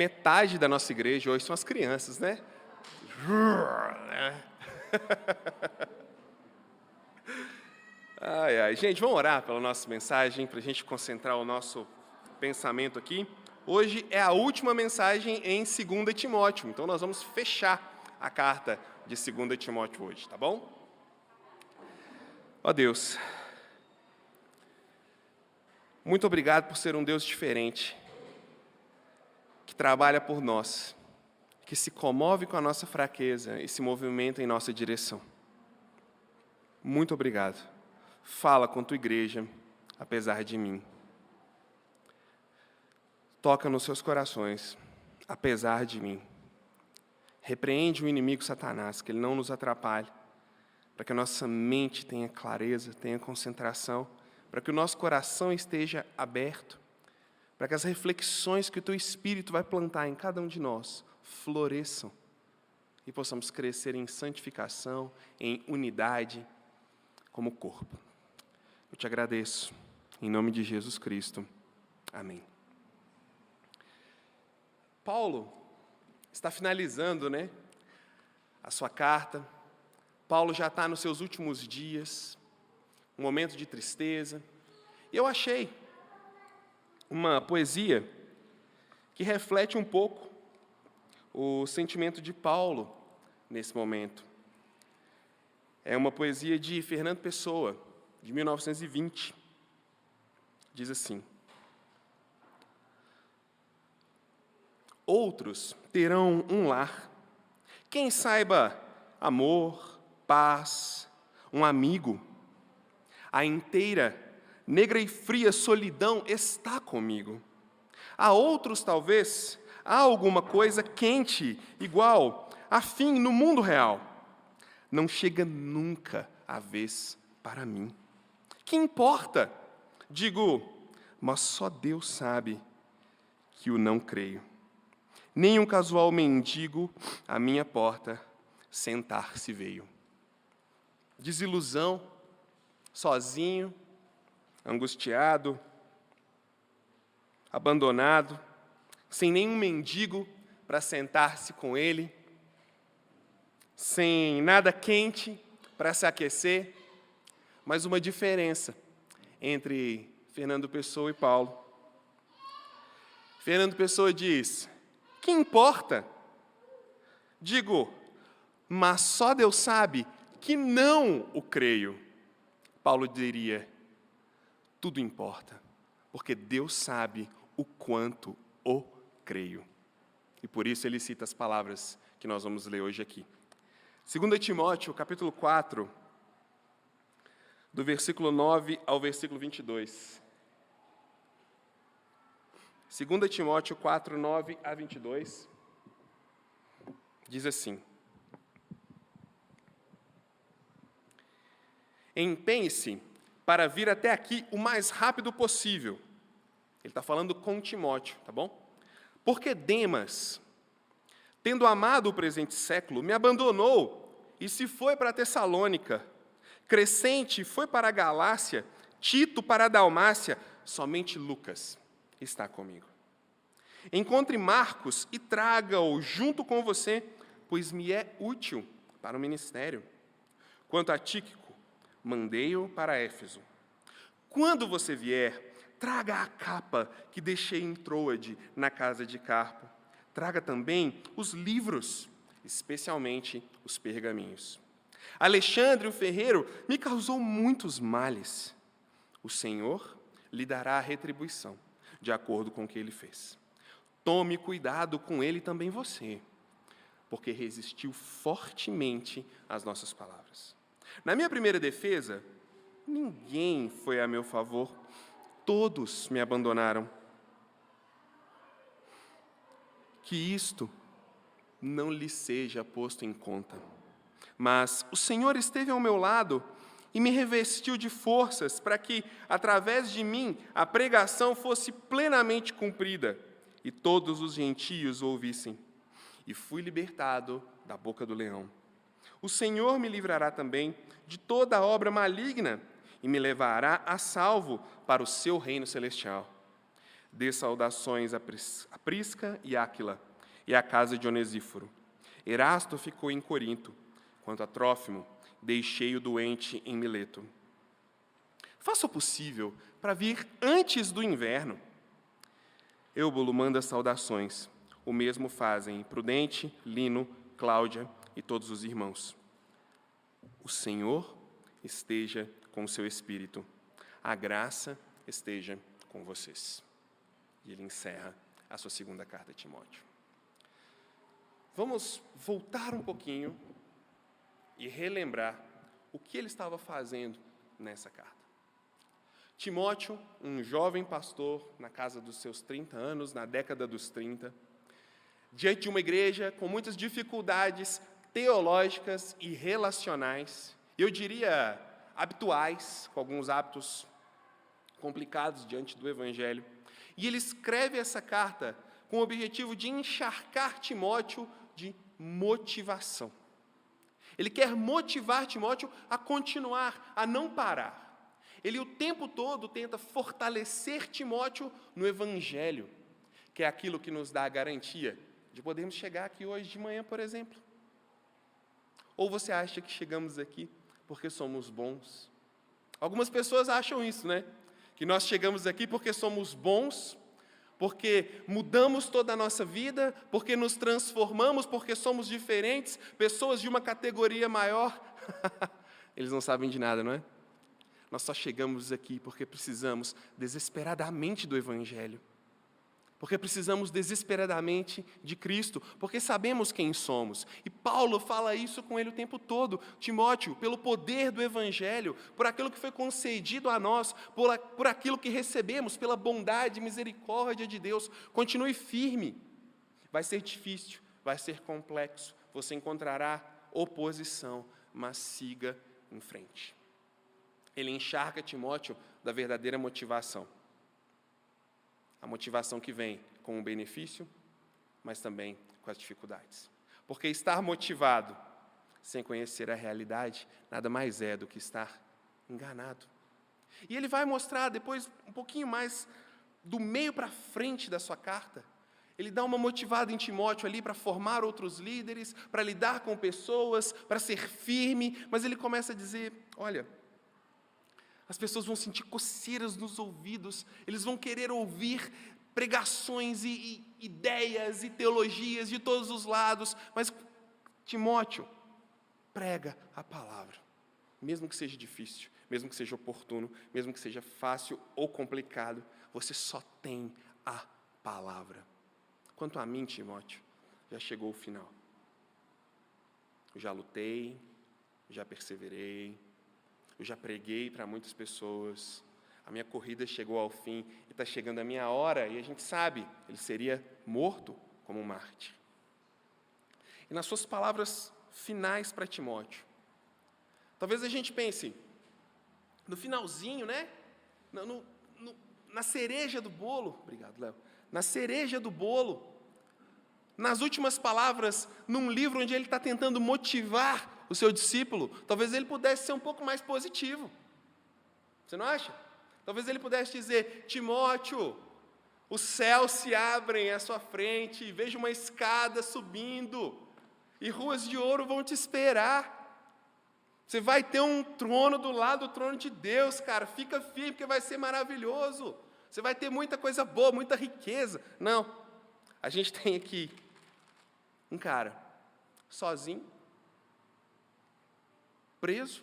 metade da nossa igreja hoje são as crianças, né? Ai, ai. Gente, vamos orar pela nossa mensagem, para a gente concentrar o nosso pensamento aqui. Hoje é a última mensagem em 2 Timóteo, então nós vamos fechar a carta de 2 Timóteo hoje, tá bom? Ó Deus, muito obrigado por ser um Deus diferente, que trabalha por nós, que se comove com a nossa fraqueza e se movimenta em nossa direção. Muito obrigado. Fala com tua igreja, apesar de mim. Toca nos seus corações, apesar de mim. Repreende o inimigo Satanás, que ele não nos atrapalhe, para que a nossa mente tenha clareza, tenha concentração, para que o nosso coração esteja aberto, para que as reflexões que o teu Espírito vai plantar em cada um de nós floresçam e possamos crescer em santificação, em unidade, como corpo. Eu te agradeço, em nome de Jesus Cristo. Amém. Paulo está finalizando, a sua carta. Paulo já está nos seus últimos dias, um momento de tristeza. E eu achei uma poesia que reflete um pouco o sentimento de Paulo nesse momento. É uma poesia de Fernando Pessoa, de 1920. Diz assim: outros terão um lar, quem saiba amor, paz, um amigo. A inteira, negra e fria solidão está comigo. A outros, talvez, há alguma coisa quente, igual, afim no mundo real. Não chega nunca a vez para mim. Que importa? Digo, mas só Deus sabe que o não creio. Nem um casual mendigo à minha porta sentar-se veio. Desilusão, sozinho, angustiado, abandonado, sem nenhum mendigo para sentar-se com ele, sem nada quente para se aquecer, mas uma diferença entre Fernando Pessoa e Paulo. Fernando Pessoa diz: que importa? Digo, mas só Deus sabe que não o creio. Paulo diria, tudo importa, porque Deus sabe o quanto o creio. E por isso ele cita as palavras que nós vamos ler hoje aqui. 2 Timóteo, capítulo 4, do versículo 9 ao versículo 22. 2 Timóteo 4, 9 a 22, diz assim: empenhe-se para vir até aqui o mais rápido possível. Ele está falando com Timóteo, tá bom? Porque Demas, tendo amado o presente século, me abandonou e se foi para Tessalônica. Crescente foi para a Galácia, Tito para a Dalmácia, somente Lucas está comigo. Encontre Marcos e traga-o junto com você, pois me é útil para o ministério. Quanto a Tíquico, mandei-o para Éfeso. Quando você vier, traga a capa que deixei em Troade, na casa de Carpo. Traga também os livros, especialmente os pergaminhos. Alexandre, o ferreiro, me causou muitos males. O Senhor lhe dará a retribuição, de acordo com o que ele fez. Tome cuidado com ele também você, porque resistiu fortemente às nossas palavras. Na minha primeira defesa, ninguém foi a meu favor, todos me abandonaram. Que isto não lhe seja posto em conta. Mas o Senhor esteve ao meu lado e me revestiu de forças para que, através de mim, a pregação fosse plenamente cumprida e todos os gentios o ouvissem. E fui libertado da boca do leão. O Senhor me livrará também de toda obra maligna e me levará a salvo para o seu reino celestial. Dê saudações a Prisca e Áquila, e à casa de Onesíforo. Erasto ficou em Corinto, quanto a Trófimo, deixei o doente em Mileto. Faça o possível para vir antes do inverno. Eubulo manda saudações. O mesmo fazem Prudente, Lino, Cláudia e todos os irmãos. O Senhor esteja com o seu espírito. A graça esteja com vocês. E ele encerra a sua segunda carta a Timóteo. Vamos voltar um pouquinho e relembrar o que ele estava fazendo nessa carta. Timóteo, um jovem pastor na casa dos seus 30 anos, na década dos 30, diante de uma igreja com muitas dificuldades teológicas e relacionais, eu diria habituais, com alguns hábitos complicados diante do Evangelho. E ele escreve essa carta com o objetivo de encharcar Timóteo de motivação. Ele quer motivar Timóteo a continuar, a não parar. Ele o tempo todo tenta fortalecer Timóteo no Evangelho, que é aquilo que nos dá a garantia de podermos chegar aqui hoje de manhã, por exemplo. Ou você acha que chegamos aqui porque somos bons? Algumas pessoas acham isso, né? Que nós chegamos aqui porque somos bons, porque mudamos toda a nossa vida, porque nos transformamos, porque somos diferentes, pessoas de uma categoria maior. Eles não sabem de nada, não é? Nós só chegamos aqui porque precisamos desesperadamente do Evangelho, porque precisamos desesperadamente de Cristo, porque sabemos quem somos. E Paulo fala isso com ele o tempo todo. Timóteo, pelo poder do Evangelho, por aquilo que foi concedido a nós, por aquilo que recebemos, pela bondade e misericórdia de Deus, continue firme. Vai ser difícil, vai ser complexo, você encontrará oposição, mas siga em frente. Ele encharca Timóteo da verdadeira motivação. A motivação que vem com o benefício, mas também com as dificuldades. Porque estar motivado sem conhecer a realidade nada mais é do que estar enganado. E ele vai mostrar depois, um pouquinho mais do meio para frente da sua carta, ele dá uma motivada em Timóteo ali para formar outros líderes, para lidar com pessoas, para ser firme, mas ele começa a dizer, olha, as pessoas vão sentir coceiras nos ouvidos, eles vão querer ouvir pregações e ideias e teologias de todos os lados, mas Timóteo, prega a palavra, mesmo que seja difícil, mesmo que seja oportuno, mesmo que seja fácil ou complicado, você só tem a palavra. Quanto a mim, Timóteo, já chegou o final. Eu já lutei, já perseverei, eu já preguei para muitas pessoas, a minha corrida chegou ao fim e está chegando a minha hora, e a gente sabe, ele seria morto como um mártir. E nas suas palavras finais para Timóteo, talvez a gente pense, no finalzinho, né? Na cereja do bolo, obrigado, Léo, na cereja do bolo, nas últimas palavras, num livro onde ele está tentando motivar o seu discípulo, talvez ele pudesse ser um pouco mais positivo. Você não acha? Talvez ele pudesse dizer, Timóteo, os céus se abrem à sua frente, veja uma escada subindo, e ruas de ouro vão te esperar. Você vai ter um trono do lado do trono de Deus, cara, fica firme, porque vai ser maravilhoso. Você vai ter muita coisa boa, muita riqueza. Não, a gente tem aqui um cara sozinho, preso,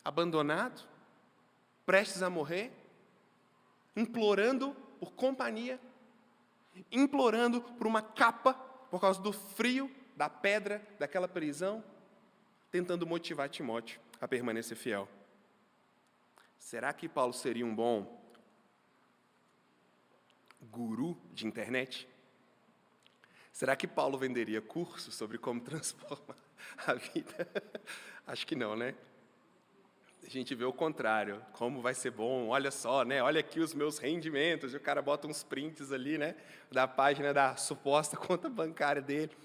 abandonado, prestes a morrer, implorando por companhia, implorando por uma capa, por causa do frio, da pedra, daquela prisão, tentando motivar Timóteo a permanecer fiel. Será que Paulo seria um bom guru de internet? Será que Paulo venderia cursos sobre como transformar a vida? Acho que não, né? A gente vê o contrário, como vai ser bom, olha só, né? Olha aqui os meus rendimentos, e o cara bota uns prints ali, né? Da página da suposta conta bancária dele.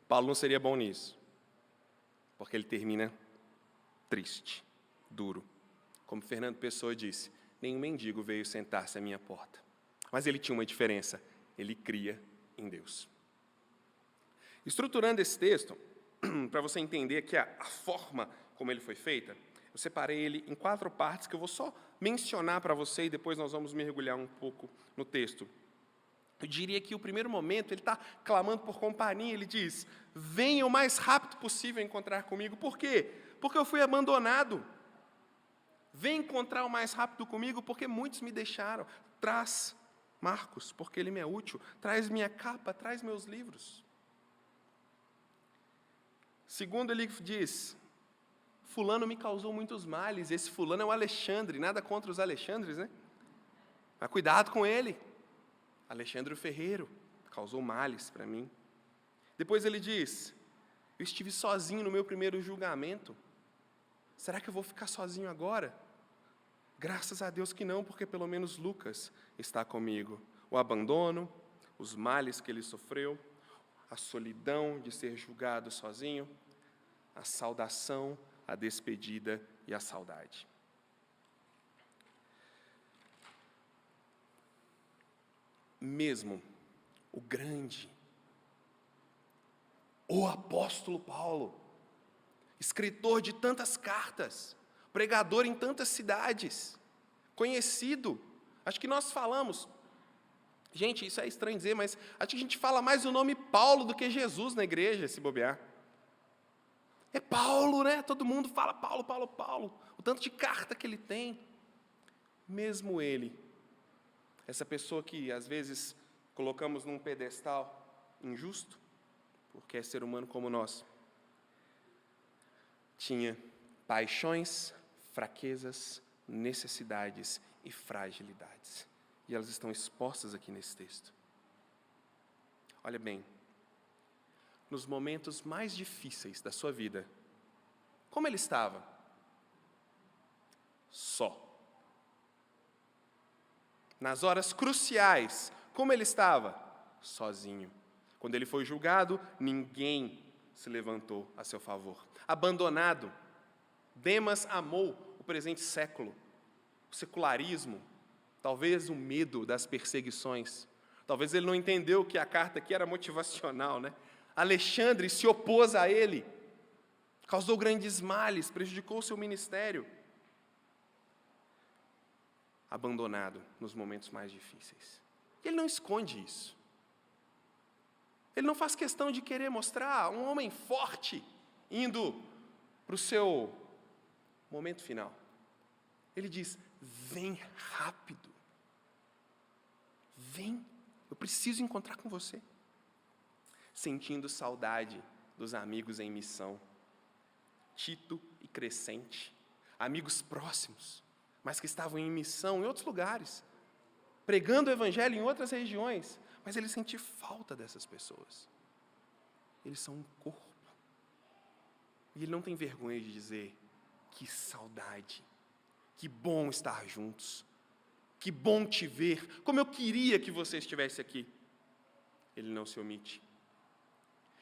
Paulo não seria bom nisso, porque ele termina triste, duro. Como Fernando Pessoa disse, nenhum mendigo veio sentar-se à minha porta. Mas ele tinha uma diferença, ele cria em Deus. Estruturando esse texto, para você entender aqui a forma como ele foi feita, eu separei ele em 4 partes que eu vou só mencionar para você e depois nós vamos mergulhar um pouco no texto. Eu diria que o primeiro momento, ele está clamando por companhia, ele diz, venha o mais rápido possível encontrar comigo. Por quê? Porque eu fui abandonado. Vem encontrar o mais rápido comigo, porque muitos me deixaram. Traz Marcos, porque ele me é útil. Traz minha capa, traz meus livros. Segundo, ele diz, fulano me causou muitos males. Esse fulano é o Alexandre, nada contra os Alexandres, né? Mas cuidado com ele. Alexandre o Ferreiro causou males para mim. Depois ele diz, eu estive sozinho no meu primeiro julgamento. Será que eu vou ficar sozinho agora? Graças a Deus que não, porque pelo menos Lucas está comigo. O abandono, os males que ele sofreu, a solidão de ser julgado sozinho, a saudação, a despedida e a saudade. Mesmo o grande, o apóstolo Paulo, escritor de tantas cartas, pregador em tantas cidades, conhecido, acho que nós falamos, gente, isso é estranho dizer, mas acho que a gente fala mais o nome Paulo do que Jesus na igreja, se bobear. É Paulo, né? Todo mundo fala Paulo, Paulo, Paulo, o tanto de carta que ele tem. Mesmo ele, essa pessoa que às vezes colocamos num pedestal injusto, porque é ser humano como nós, tinha paixões, fraquezas, necessidades e fragilidades. E elas estão expostas aqui nesse texto. Olha bem, nos momentos mais difíceis da sua vida, como ele estava? Só. Nas horas cruciais, como ele estava? Sozinho. Quando ele foi julgado, ninguém se levantou a seu favor. Abandonado. Demas amou o presente século, o secularismo, talvez o medo das perseguições. Talvez ele não entendeu que a carta aqui era motivacional, né? Alexandre se opôs a ele, causou grandes males, prejudicou o seu ministério. Abandonado nos momentos mais difíceis. Ele não esconde isso. Ele não faz questão de querer mostrar um homem forte indo para o seu momento final. Ele diz, vem rápido. Vem, eu preciso encontrar com você. Sentindo saudade dos amigos em missão. Tito e Crescente, amigos próximos, mas que estavam em missão em outros lugares, pregando o evangelho em outras regiões, mas ele sentia falta dessas pessoas. Eles são um corpo. E ele não tem vergonha de dizer, que saudade, que bom estar juntos, que bom te ver, como eu queria que você estivesse aqui. Ele não se omite.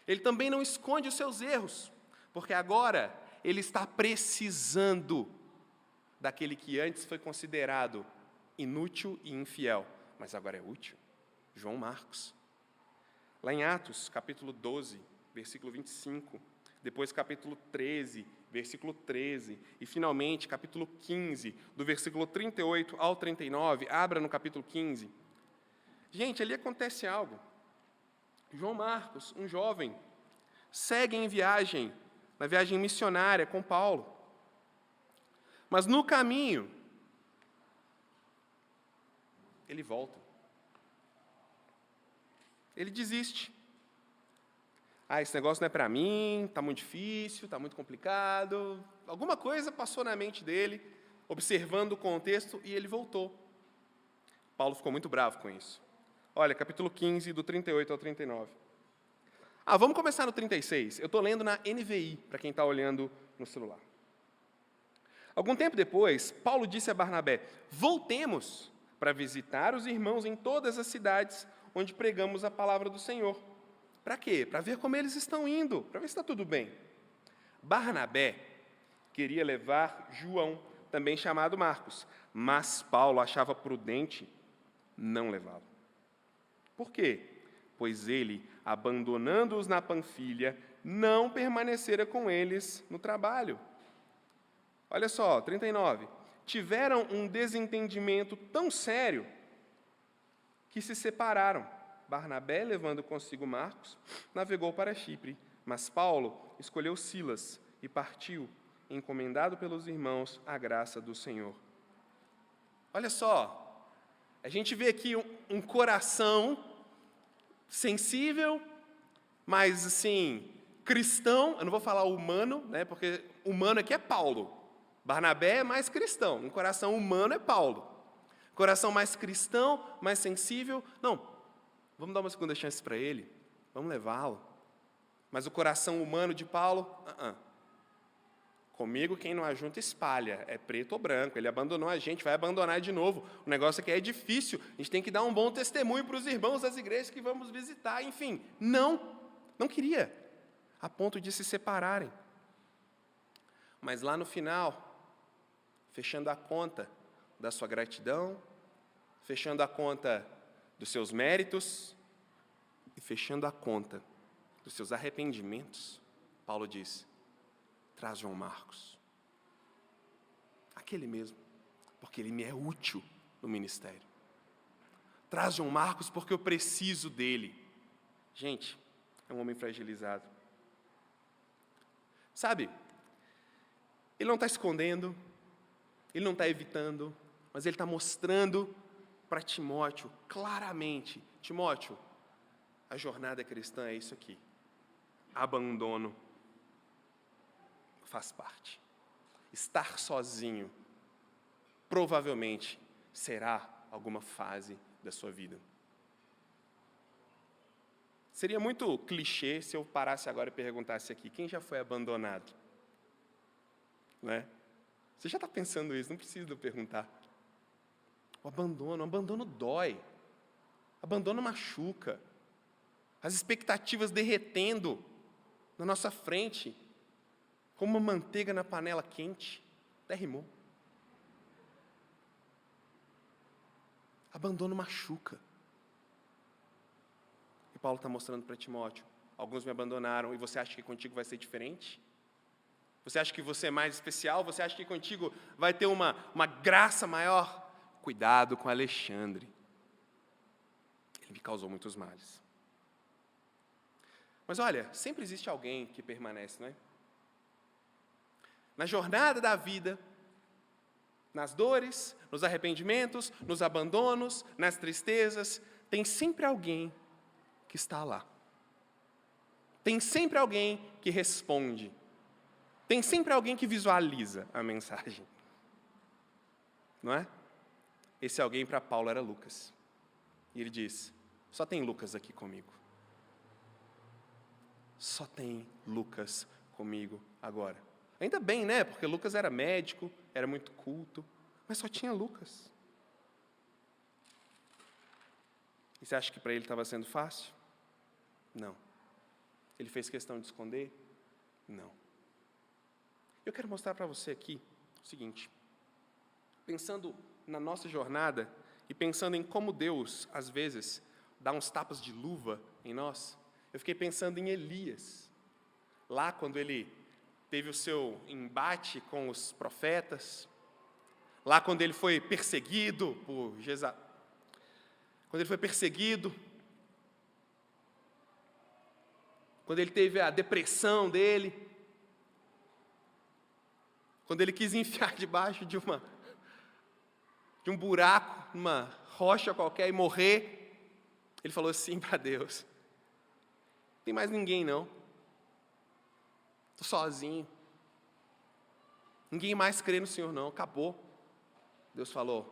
Ele também não esconde os seus erros, porque agora ele está precisando daquele que antes foi considerado inútil e infiel, mas agora é útil, João Marcos. Lá em Atos, capítulo 12, versículo 25, depois capítulo 13, versículo 13, e finalmente capítulo 15, do versículo 38 ao 39, abra no capítulo 15. Gente, ali acontece algo. João Marcos, um jovem, segue em viagem, na viagem missionária com Paulo. Mas no caminho, ele volta. Ele desiste. Esse negócio não é para mim, está muito difícil, está muito complicado. Alguma coisa passou na mente dele, observando o contexto, e ele voltou. Paulo ficou muito bravo com isso. Olha, capítulo 15, do 38 ao 39. Vamos começar no 36. Eu estou lendo na NVI, para quem está olhando no celular. Algum tempo depois, Paulo disse a Barnabé, voltemos para visitar os irmãos em todas as cidades onde pregamos a palavra do Senhor. Para quê? Para ver como eles estão indo, para ver se está tudo bem. Barnabé queria levar João, também chamado Marcos, mas Paulo achava prudente não levá-lo. Por quê? Pois ele, abandonando-os na Panfilha, não permanecera com eles no trabalho. Olha só, 39. Tiveram um desentendimento tão sério que se separaram. Barnabé, levando consigo Marcos, navegou para Chipre, mas Paulo escolheu Silas e partiu, encomendado pelos irmãos à graça do Senhor. Olha só, a gente vê aqui um coração sensível, mas assim, cristão. Eu não vou falar humano, né, porque humano aqui é Paulo. Barnabé é mais cristão, um coração humano é Paulo. Coração mais cristão, mais sensível, não, vamos dar uma segunda chance para ele, vamos levá-lo. Mas o coração humano de Paulo, comigo quem não ajunta espalha, é preto ou branco, ele abandonou a gente, vai abandonar de novo. O negócio aqui é difícil, a gente tem que dar um bom testemunho para os irmãos das igrejas que vamos visitar, enfim. Não queria, a ponto de se separarem. Mas lá no final, fechando a conta da sua gratidão, fechando a conta dos seus méritos e fechando a conta dos seus arrependimentos, Paulo diz: traz João Marcos. Aquele mesmo, porque ele me é útil no ministério. Traz João Marcos porque eu preciso dele. Gente, é um homem fragilizado. Sabe, ele não está escondendo, ele não está evitando, mas ele está mostrando para Timóteo claramente: Timóteo, a jornada cristã é isso aqui. Abandono faz parte. Estar sozinho provavelmente será alguma fase da sua vida. Seria muito clichê se eu parasse agora e perguntasse aqui: quem já foi abandonado? Não é? Você já está pensando isso, não precisa eu perguntar. O abandono dói. Abandono machuca. As expectativas derretendo na nossa frente, como uma manteiga na panela quente. Até rimou. Abandono machuca. E Paulo está mostrando para Timóteo: alguns me abandonaram, e você acha que contigo vai ser diferente? Você acha que você é mais especial? Você acha que contigo vai ter uma graça maior? Cuidado com Alexandre. Ele me causou muitos males. Mas olha, sempre existe alguém que permanece, não é? Na jornada da vida, nas dores, nos arrependimentos, nos abandonos, nas tristezas, tem sempre alguém que está lá. Tem sempre alguém que responde. Tem sempre alguém que visualiza a mensagem. Não é? Esse alguém para Paulo era Lucas. E ele diz: só tem Lucas aqui comigo. Só tem Lucas comigo agora. Ainda bem, né? Porque Lucas era médico, era muito culto, mas só tinha Lucas. E você acha que para ele estava sendo fácil? Não. Ele fez questão de esconder? Não. Eu quero mostrar para você aqui o seguinte: pensando na nossa jornada e pensando em como Deus, às vezes, dá uns tapas de luva em nós, eu fiquei pensando em Elias. Lá, quando ele teve o seu embate com os profetas, lá quando ele foi perseguido por Jezabel, quando ele foi perseguido, quando ele teve a depressão dele, quando ele quis enfiar debaixo de um buraco, numa rocha qualquer e morrer, ele falou assim para Deus: não tem mais ninguém não, estou sozinho, ninguém mais crê no Senhor não, acabou. Deus falou: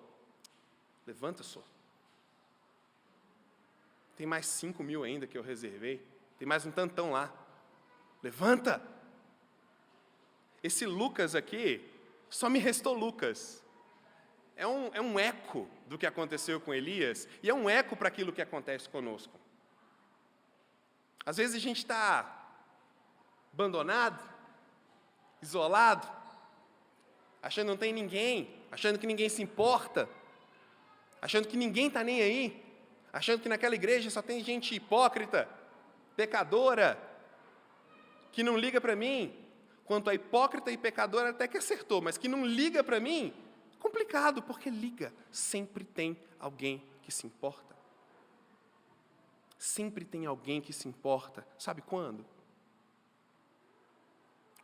levanta só, tem mais 5.000 ainda que eu reservei, tem mais um tantão lá, levanta. Esse Lucas aqui, só me restou Lucas. É um eco do que aconteceu com Elias, e é um eco para aquilo que acontece conosco. Às vezes a gente está abandonado, isolado, achando que não tem ninguém, achando que ninguém se importa. achando que ninguém está nem aí, achando que naquela igreja só tem gente hipócrita, pecadora, que não liga para mim. Quanto a hipócrita e pecadora até que acertou, mas que não liga para mim, complicado, porque liga. Sempre tem alguém que se importa. Sempre tem alguém que se importa. Sabe quando?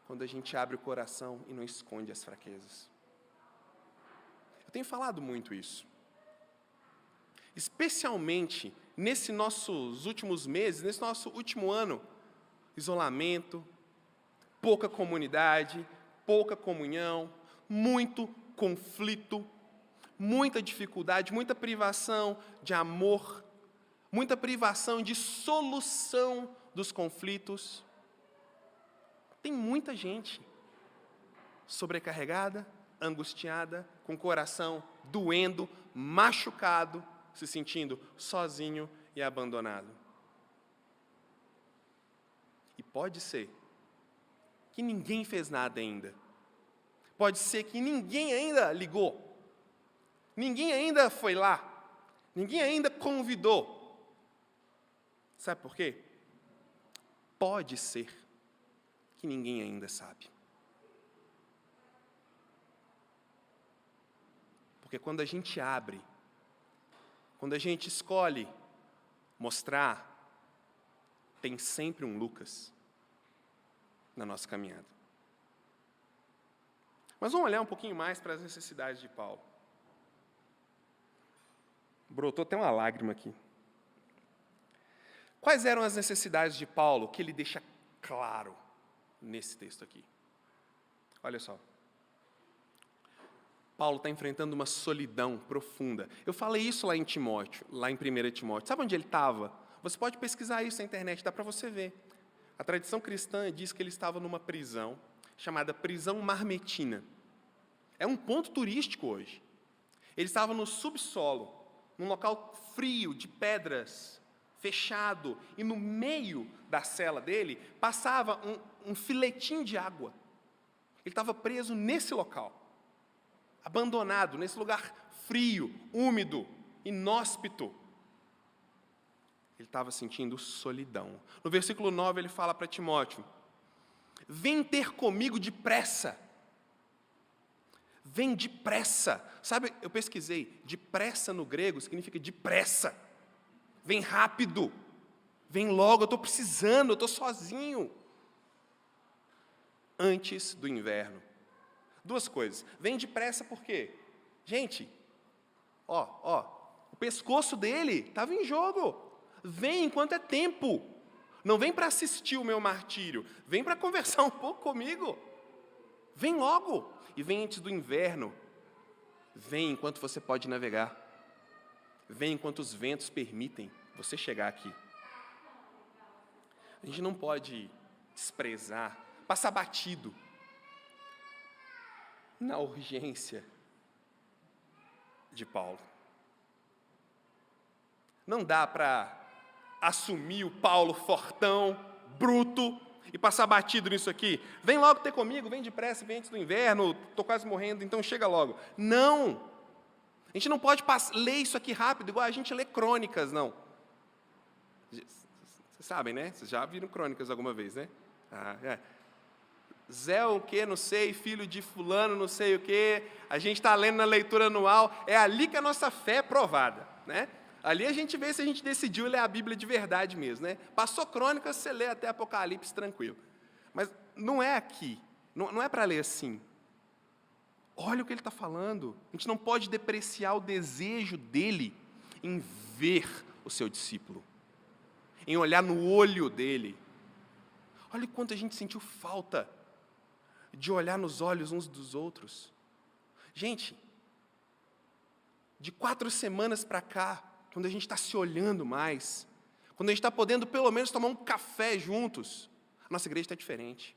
Quando a gente abre o coração e não esconde as fraquezas. Eu tenho falado muito isso. Especialmente nesses nossos últimos meses, nesse nosso último ano, isolamento, pouca comunidade, pouca comunhão, muito conflito, muita dificuldade, muita privação de amor, muita privação de solução dos conflitos. Tem muita gente sobrecarregada, angustiada, com o coração doendo, machucado, se sentindo sozinho e abandonado. E pode ser que ninguém fez nada ainda. Pode ser que ninguém ainda ligou. Ninguém ainda foi lá. Ninguém ainda convidou. Sabe por quê? Pode ser que ninguém ainda sabe. Porque quando a gente abre, quando a gente escolhe mostrar, tem sempre um Lucas na nossa caminhada. Mas vamos olhar um pouquinho mais para as necessidades de Paulo. Brotou até uma lágrima aqui. Quais eram as necessidades de Paulo que ele deixa claro nesse texto aqui? Olha só. Paulo está enfrentando uma solidão profunda. Eu falei isso lá em Timóteo, lá em 1 Timóteo. Sabe onde ele estava? Você pode pesquisar isso na internet, dá para você ver. A tradição cristã diz que ele estava numa prisão, chamada prisão marmetina. É um ponto turístico hoje. Ele estava no subsolo, num local frio, de pedras, fechado, e no meio da cela dele passava um filetinho de água. Ele estava preso nesse local, abandonado, nesse lugar frio, úmido, inóspito. Ele estava sentindo solidão. No versículo 9 ele fala para Timóteo: vem ter comigo depressa. Vem depressa. Sabe, eu pesquisei, depressa no grego significa depressa. Vem rápido. Vem logo, eu estou precisando, eu estou sozinho. Antes do inverno. Duas coisas. Vem depressa por quê? Gente, o pescoço dele estava em jogo. Vem enquanto é tempo. Não vem para assistir o meu martírio. Vem para conversar um pouco comigo. Vem logo. E vem antes do inverno. Vem enquanto você pode navegar. Vem enquanto os ventos permitem você chegar aqui. A gente não pode desprezar, passar batido na urgência de Paulo. Não dá para assumir o Paulo fortão, bruto, e passar batido nisso aqui. Vem logo ter comigo, vem depressa, vem antes do inverno, estou quase morrendo, então chega logo. Não! A gente não pode ler isso aqui rápido, igual a gente lê crônicas, não. Vocês sabem, né? Vocês já viram crônicas alguma vez, né? Zé o quê, não sei, filho de fulano, não sei o quê. A gente está lendo na leitura anual, é ali que a nossa fé é provada, né? Ali a gente vê se a gente decidiu ler a Bíblia de verdade mesmo, né? Passou crônicas, você lê até Apocalipse tranquilo. Mas não é aqui, não é para ler assim. Olha o que ele está falando. A gente não pode depreciar o desejo dele em ver o seu discípulo, em olhar no olho dele. Olha o quanto a gente sentiu falta de olhar nos olhos uns dos outros. Gente, de 4 semanas para cá, quando a gente está se olhando mais, quando a gente está podendo pelo menos tomar um café juntos, a nossa igreja está diferente.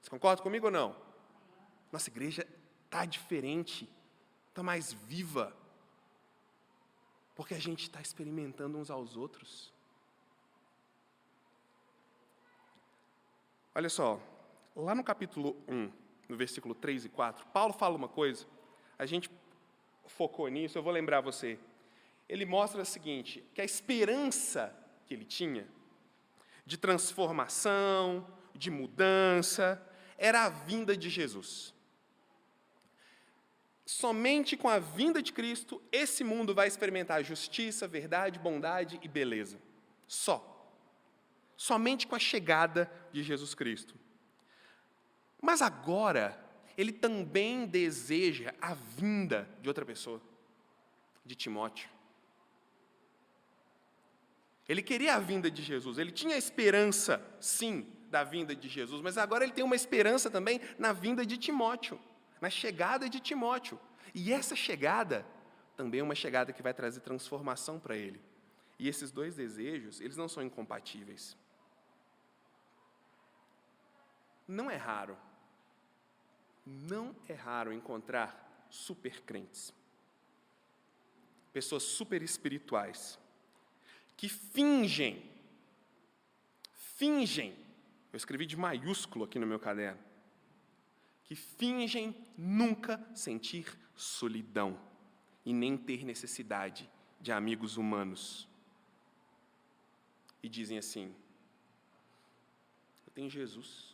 Você concorda comigo ou não? Nossa igreja está diferente, está mais viva, porque a gente está experimentando uns aos outros. Olha só, lá no capítulo 1, no versículo 3 e 4, Paulo fala uma coisa, a gente focou nisso, eu vou lembrar você. Ele mostra o seguinte, que a esperança que ele tinha de transformação, de mudança, era a vinda de Jesus. Somente com a vinda de Cristo, esse mundo vai experimentar justiça, verdade, bondade e beleza. Somente com a chegada de Jesus Cristo. Mas agora, ele também deseja a vinda de outra pessoa, de Timóteo. Ele queria a vinda de Jesus, ele tinha esperança, sim, da vinda de Jesus, mas agora ele tem uma esperança também na vinda de Timóteo, na chegada de Timóteo. E essa chegada também é uma chegada que vai trazer transformação para ele. E esses dois desejos, eles não são incompatíveis. Não é raro encontrar supercrentes, pessoas super espirituais, que fingem, eu escrevi de maiúsculo aqui no meu caderno, que fingem nunca sentir solidão e nem ter necessidade de amigos humanos. E dizem assim, eu tenho Jesus,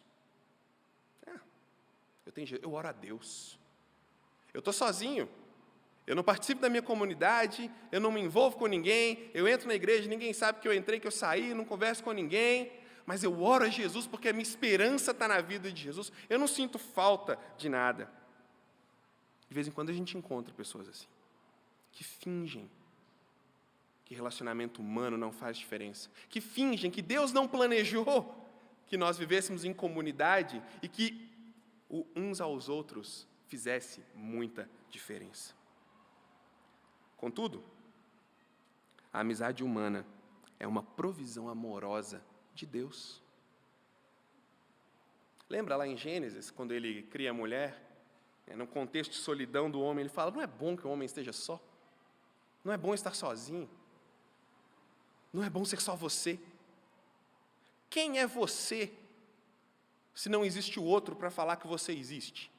eu oro a Deus, eu estou sozinho, eu não participo da minha comunidade, eu não me envolvo com ninguém, eu entro na igreja, ninguém sabe que eu entrei, que eu saí, não converso com ninguém, mas eu oro a Jesus porque a minha esperança está na vida de Jesus, eu não sinto falta de nada. De vez em quando a gente encontra pessoas assim, que fingem que relacionamento humano não faz diferença, que fingem que Deus não planejou que nós vivêssemos em comunidade e que uns aos outros fizesse muita diferença. Contudo, a amizade humana é uma provisão amorosa de Deus. Lembra lá em Gênesis, quando ele cria a mulher, no contexto de solidão do homem, ele fala, não é bom que o homem esteja só, não é bom estar sozinho, não é bom ser só você. Quem é você, se não existe o outro para falar que você existe?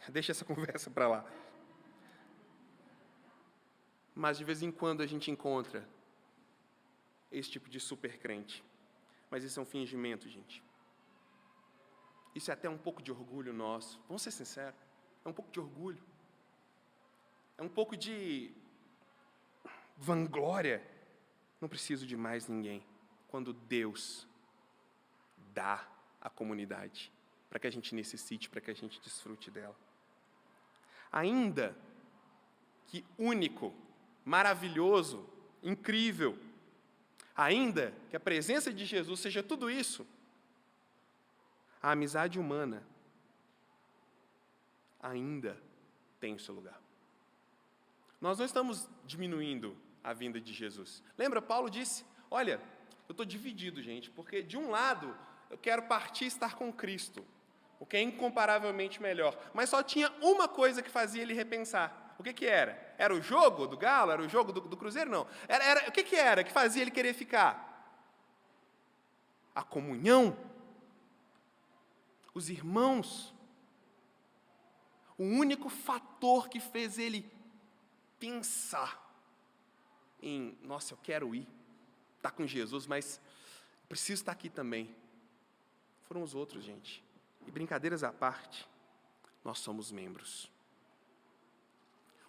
Deixa essa conversa para lá. Mas de vez em quando a gente encontra esse tipo de supercrente. Mas isso é um fingimento, gente. Isso é até um pouco de orgulho nosso. Vamos ser sinceros. É um pouco de orgulho. É um pouco de vanglória. Não preciso de mais ninguém. Quando Deus dá a comunidade para que a gente necessite, para que a gente desfrute dela. Ainda que único, maravilhoso, incrível, ainda que a presença de Jesus seja tudo isso, a amizade humana ainda tem o seu lugar. Nós não estamos diminuindo a vinda de Jesus. Lembra, Paulo disse, olha, eu estou dividido, gente, porque de um lado eu quero partir e estar com Cristo, o que é incomparavelmente melhor, mas só tinha uma coisa que fazia ele repensar. O que era? Era o jogo do Galo? Era o jogo do Cruzeiro? Não. O que era que fazia ele querer ficar? A comunhão. Os irmãos. O único fator que fez ele pensar em, nossa, eu quero ir, estar com Jesus, mas preciso estar aqui também. Foram os outros, gente. E brincadeiras à parte, nós somos membros.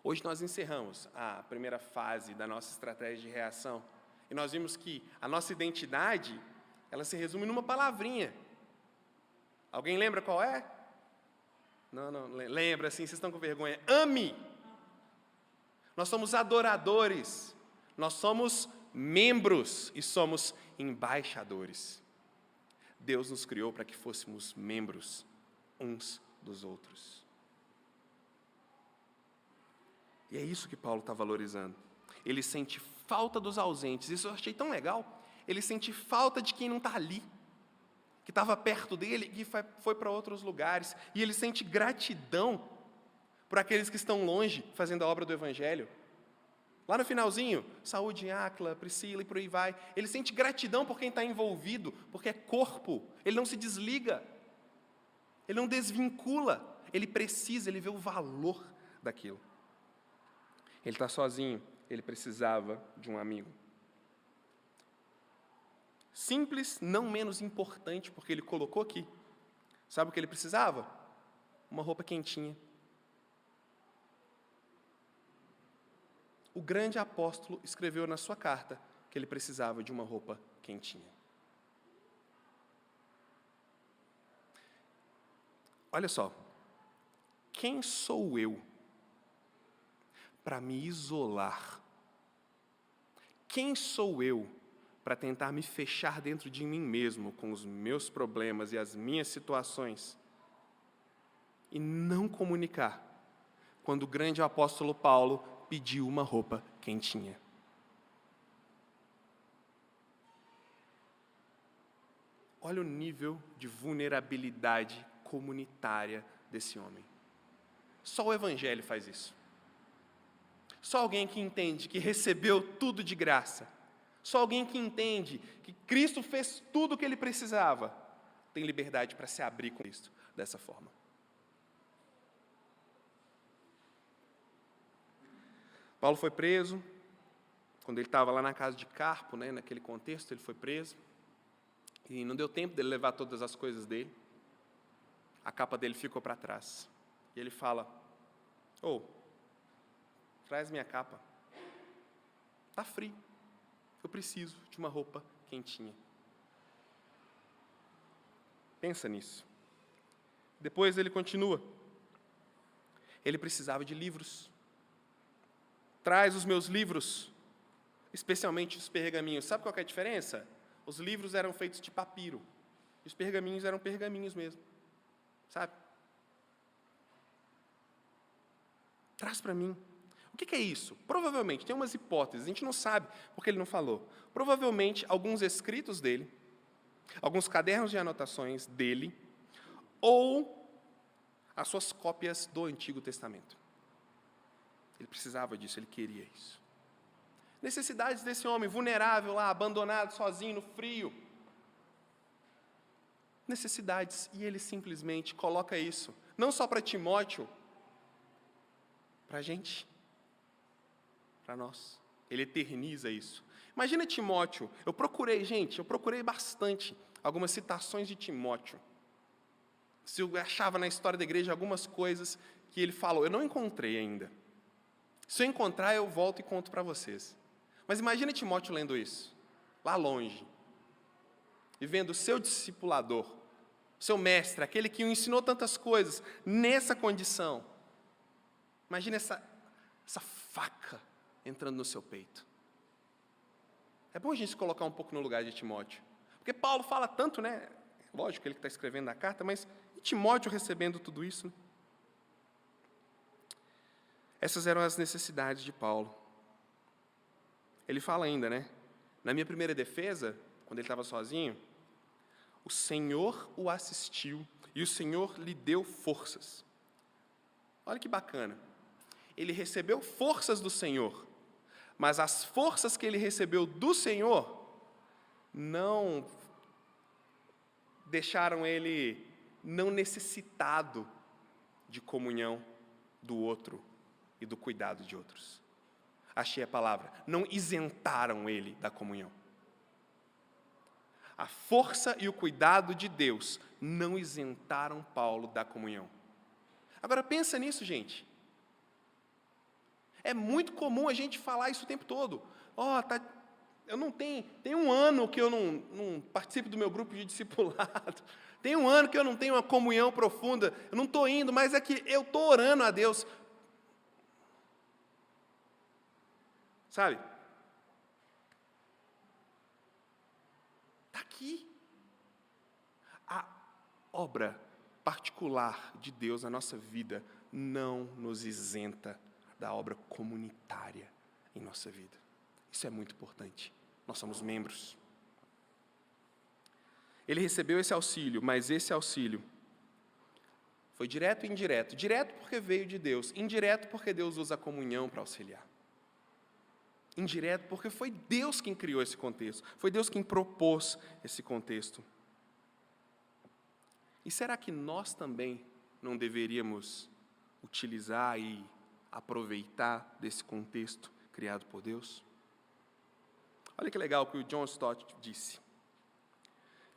Hoje nós encerramos a primeira fase da nossa estratégia de reação. E nós vimos que a nossa identidade, ela se resume numa palavrinha. Alguém lembra qual é? Não, lembra assim, vocês estão com vergonha. Ame! Nós somos adoradores, nós somos membros e somos embaixadores. Deus nos criou para que fôssemos membros uns dos outros. E é isso que Paulo está valorizando. Ele sente falta dos ausentes. Isso eu achei tão legal. Ele sente falta de quem não está ali, que estava perto dele e foi para outros lugares. E ele sente gratidão por aqueles que estão longe, fazendo a obra do Evangelho. Lá no finalzinho, saúde em Áquila, Priscila e por aí vai. Ele sente gratidão por quem está envolvido, porque é corpo. Ele não se desliga. Ele não desvincula. Ele precisa, ele vê o valor daquilo. Ele está sozinho, ele precisava de um amigo. Simples, não menos importante, porque ele colocou aqui. Sabe o que ele precisava? Uma roupa quentinha. O grande apóstolo escreveu na sua carta que ele precisava de uma roupa quentinha. Olha só, quem sou eu para me isolar? Quem sou eu para tentar me fechar dentro de mim mesmo com os meus problemas e as minhas situações e não comunicar quando o grande apóstolo Paulo pediu uma roupa quentinha? Olha o nível de vulnerabilidade comunitária desse homem. Só o Evangelho faz isso. Só alguém que entende que recebeu tudo de graça, só alguém que entende que Cristo fez tudo o que ele precisava, tem liberdade para se abrir com Cristo dessa forma. Paulo foi preso, quando ele estava lá na casa de Carpo, naquele contexto, ele foi preso, e não deu tempo dele levar todas as coisas dele, a capa dele ficou para trás, e ele fala, traz minha capa, está frio, eu preciso de uma roupa quentinha. Pensa nisso. Depois ele continua, ele precisava de livros. Traz os meus livros, especialmente os pergaminhos. Sabe qual que é a diferença? Os livros eram feitos de papiro, e os pergaminhos eram pergaminhos mesmo. Sabe? Traz para mim. O que é isso? Provavelmente, tem umas hipóteses, a gente não sabe porque ele não falou. Provavelmente, alguns escritos dele, alguns cadernos de anotações dele, ou as suas cópias do Antigo Testamento. Ele precisava disso, ele queria isso. Necessidades desse homem vulnerável lá, abandonado, sozinho, no frio. Necessidades, e ele simplesmente coloca isso, não só para Timóteo, para a gente, para nós. Ele eterniza isso. Imagina Timóteo, eu procurei bastante algumas citações de Timóteo. Se eu achava na história da igreja algumas coisas que ele falou, eu não encontrei ainda. Se eu encontrar, eu volto e conto para vocês. Mas imagina Timóteo lendo isso, lá longe, e vendo o seu discipulador, seu mestre, aquele que o ensinou tantas coisas, nessa condição. Imagina essa faca entrando no seu peito. É bom a gente se colocar um pouco no lugar de Timóteo. Porque Paulo fala tanto, Lógico, ele que está escrevendo a carta, mas e Timóteo recebendo tudo isso? Essas eram as necessidades de Paulo. Ele fala ainda, Na minha primeira defesa, quando ele estava sozinho, o Senhor o assistiu e o Senhor lhe deu forças. Olha que bacana. Ele recebeu forças do Senhor, mas as forças que ele recebeu do Senhor não deixaram ele não necessitado de comunhão do outro e do cuidado de outros. Achei a palavra. Não isentaram ele da comunhão. A força e o cuidado de Deus não isentaram Paulo da comunhão. Agora pensa nisso, gente. É muito comum a gente falar isso o tempo todo. Eu não tenho, tem um ano que eu não participo do meu grupo de discipulado. Tem um ano que eu não tenho uma comunhão profunda. Eu não estou indo, mas é que eu estou orando a Deus. Sabe? Está aqui. A obra particular de Deus na nossa vida não nos isenta da obra comunitária em nossa vida. Isso é muito importante. Nós somos membros. Ele recebeu esse auxílio, mas esse auxílio foi direto e indireto. Direto porque veio de Deus, indireto porque Deus usa a comunhão para auxiliar. Indireto porque foi Deus quem criou esse contexto, foi Deus quem propôs esse contexto. E será que nós também não deveríamos utilizar e aproveitar desse contexto criado por Deus? Olha que legal o que o John Stott disse.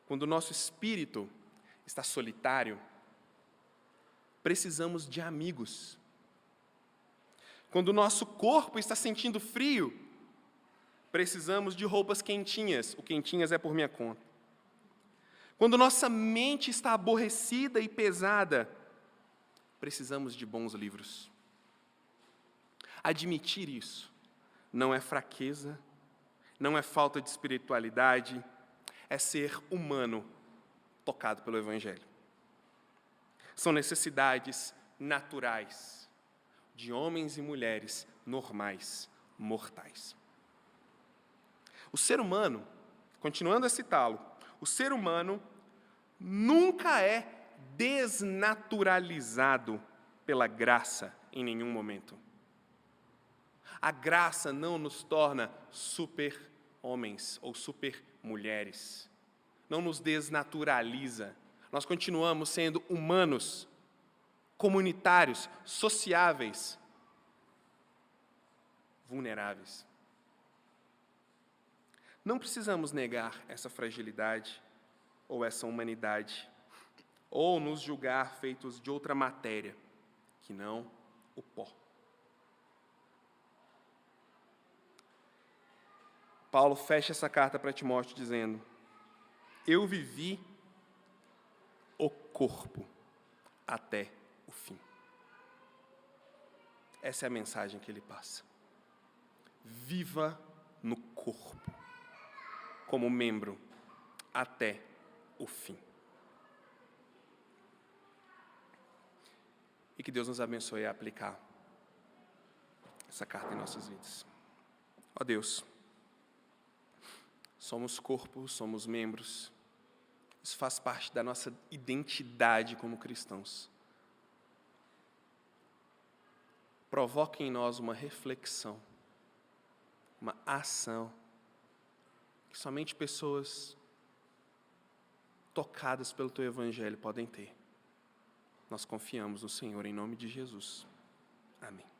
Quando o nosso espírito está solitário, precisamos de amigos. Quando o nosso corpo está sentindo frio, precisamos de roupas quentinhas. O quentinhas é por minha conta. Quando nossa mente está aborrecida e pesada, precisamos de bons livros. Admitir isso não é fraqueza, não é falta de espiritualidade, é ser humano tocado pelo Evangelho. São necessidades naturais de homens e mulheres normais, mortais. O ser humano, continuando a citá-lo, o ser humano nunca é desnaturalizado pela graça em nenhum momento. A graça não nos torna super-homens ou super-mulheres. Não nos desnaturaliza. Nós continuamos sendo humanos, comunitários, sociáveis, vulneráveis. Não precisamos negar essa fragilidade ou essa humanidade, ou nos julgar feitos de outra matéria, que não o pó. Paulo fecha essa carta para Timóteo dizendo: eu vivi o corpo até o fim. Essa é a mensagem que ele passa. Viva no corpo, como membro, até o fim. E que Deus nos abençoe a aplicar essa carta em nossas vidas. Ó Deus, somos corpo, somos membros. Isso faz parte da nossa identidade como cristãos. Provoque em nós uma reflexão, uma ação, que somente pessoas tocadas pelo Teu Evangelho podem ter. Nós confiamos no Senhor em nome de Jesus. Amém.